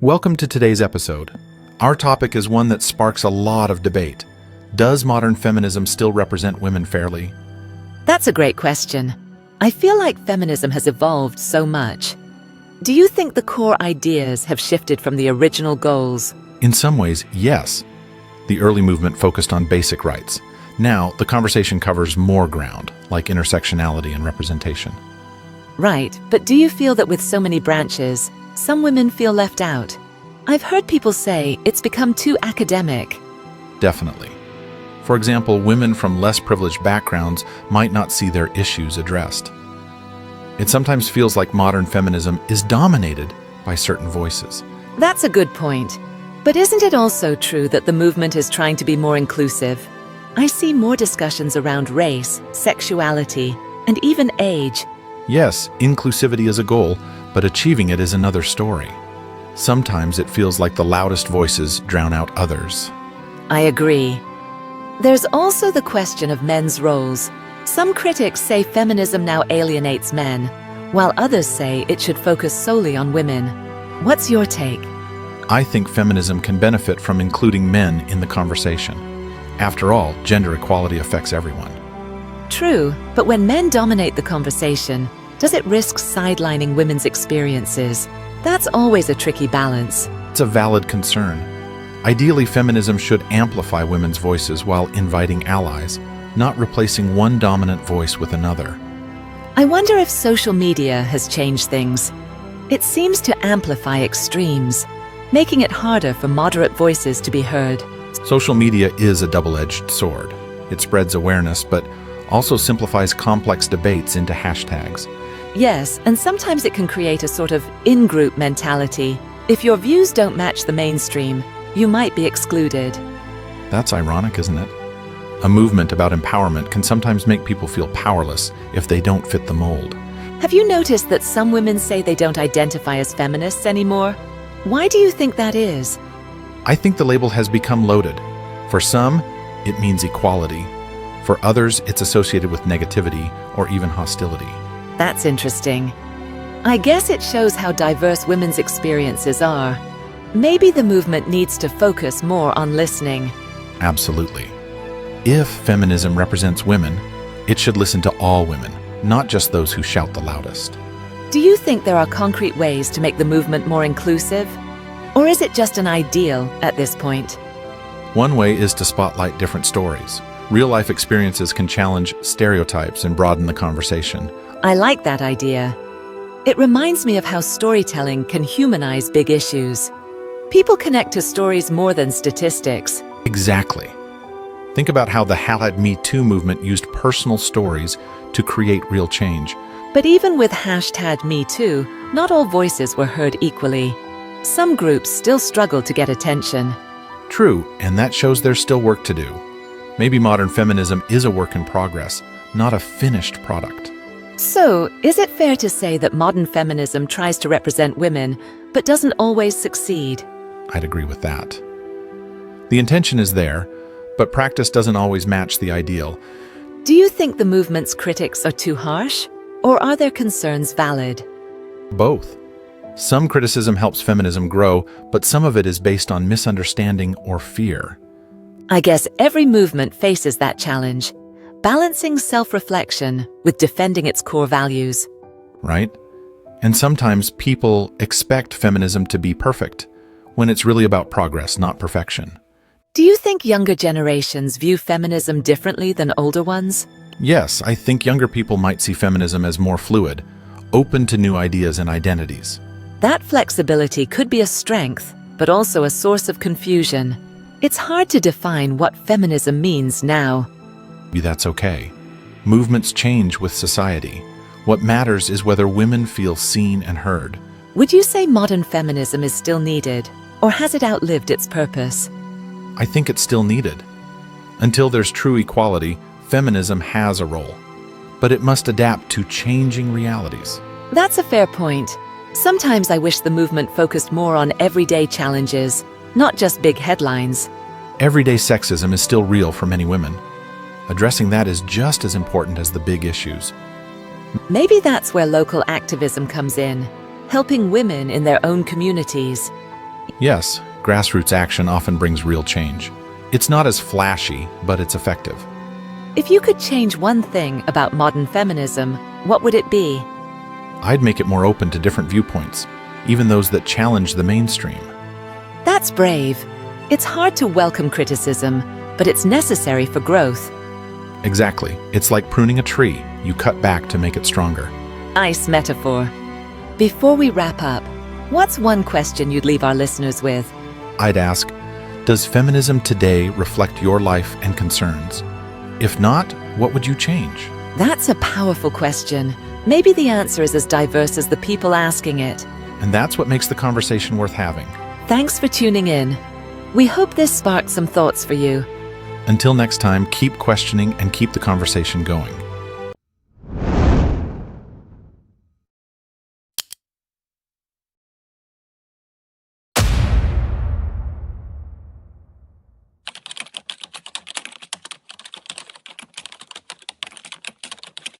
Welcome to today's episode. Our topic is one that sparks a lot of debate. Does modern feminism still represent women fairly? That's a great question. I feel like feminism has evolved so much. Do you think the core ideas have shifted from the original goals? In some ways, yes. The early movement focused on basic rights. Now, the conversation covers more ground, like intersectionality and representation. Right, but do you feel that with so many branches, some women feel left out? I've heard people say it's become too academic. Definitely. For example, women from less privileged backgrounds might not see their issues addressed. It sometimes feels like modern feminism is dominated by certain voices. That's a good point. But isn't it also true that the movement is trying to be more inclusive? I see more discussions around race, sexuality, and even age. Yes, inclusivity is a goal, but achieving it is another story. Sometimes it feels like the loudest voices drown out others. I agree. There's also the question of men's roles. Some critics say feminism now alienates men, while others say it should focus solely on women. What's your take? I think feminism can benefit from including men in the conversation. After all, gender equality affects everyone. True, but when men dominate the conversation, does it risk sidelining women's experiences? That's always a tricky balance. It's a valid concern. Ideally, feminism should amplify women's voices while inviting allies, not replacing one dominant voice with another. I wonder if social media has changed things. It seems to amplify extremes, making it harder for moderate voices to be heard. Social media is a double-edged sword. It spreads awareness, but also simplifies complex debates into hashtags. Yes, and sometimes it can create a sort of in-group mentality. If your views don't match the mainstream, you might be excluded. That's ironic, isn't it? A movement about empowerment can sometimes make people feel powerless if they don't fit the mold. Have you noticed that some women say they don't identify as feminists anymore? Why do you think that is? I think the label has become loaded. For some, it means equality. For others, it's associated with negativity or even hostility. That's interesting. I guess it shows how diverse women's experiences are. Maybe the movement needs to focus more on listening. Absolutely. If feminism represents women, it should listen to all women, not just those who shout the loudest. Do you think there are concrete ways to make the movement more inclusive? Or is it just an ideal at this point? One way is to spotlight different stories. Real-life experiences can challenge stereotypes and broaden the conversation. I like that idea. It reminds me of how storytelling can humanize big issues. People connect to stories more than statistics. Exactly. Think about how the #Me Too movement used personal stories to create real change. But even with #MeToo, not all voices were heard equally. Some groups still struggle to get attention. True, and that shows there's still work to do. Maybe modern feminism is a work in progress, not a finished product. So, is it fair to say that modern feminism tries to represent women, but doesn't always succeed? I'd agree with that. The intention is there, but practice doesn't always match the ideal. Do you think the movement's critics are too harsh? Or are their concerns valid? Both. Some criticism helps feminism grow, but some of it is based on misunderstanding or fear. I guess every movement faces that challenge, balancing self-reflection with defending its core values. Right? And sometimes people expect feminism to be perfect, when it's really about progress, not perfection. Do you think younger generations view feminism differently than older ones? Yes, I think younger people might see feminism as more fluid, open to new ideas and identities. That flexibility could be a strength, but also a source of confusion. It's hard to define what feminism means now. Maybe that's okay. Movements change with society. What matters is whether women feel seen and heard. Would you say modern feminism is still needed, or has it outlived its purpose? I think it's still needed. Until there's true equality, feminism has a role, but it must adapt to changing realities. That's a fair point. Sometimes I wish the movement focused more on everyday challenges, not just big headlines. Everyday sexism is still real for many women. Addressing that is just as important as the big issues. Maybe that's where local activism comes in, helping women in their own communities. Yes, grassroots action often brings real change. It's not as flashy, but it's effective. If you could change one thing about modern feminism, what would it be? I'd make it more open to different viewpoints, even those that challenge the mainstream. That's brave. It's hard to welcome criticism, but it's necessary for growth. Exactly. It's like pruning a tree. You cut back to make it stronger. Nice metaphor. Before we wrap up, what's one question you'd leave our listeners with? I'd ask, does feminism today reflect your life and concerns? If not, what would you change? That's a powerful question. Maybe the answer is as diverse as the people asking it. And that's what makes the conversation worth having. Thanks for tuning in. We hope this sparked some thoughts for you. Until next time, keep questioning and keep the conversation going.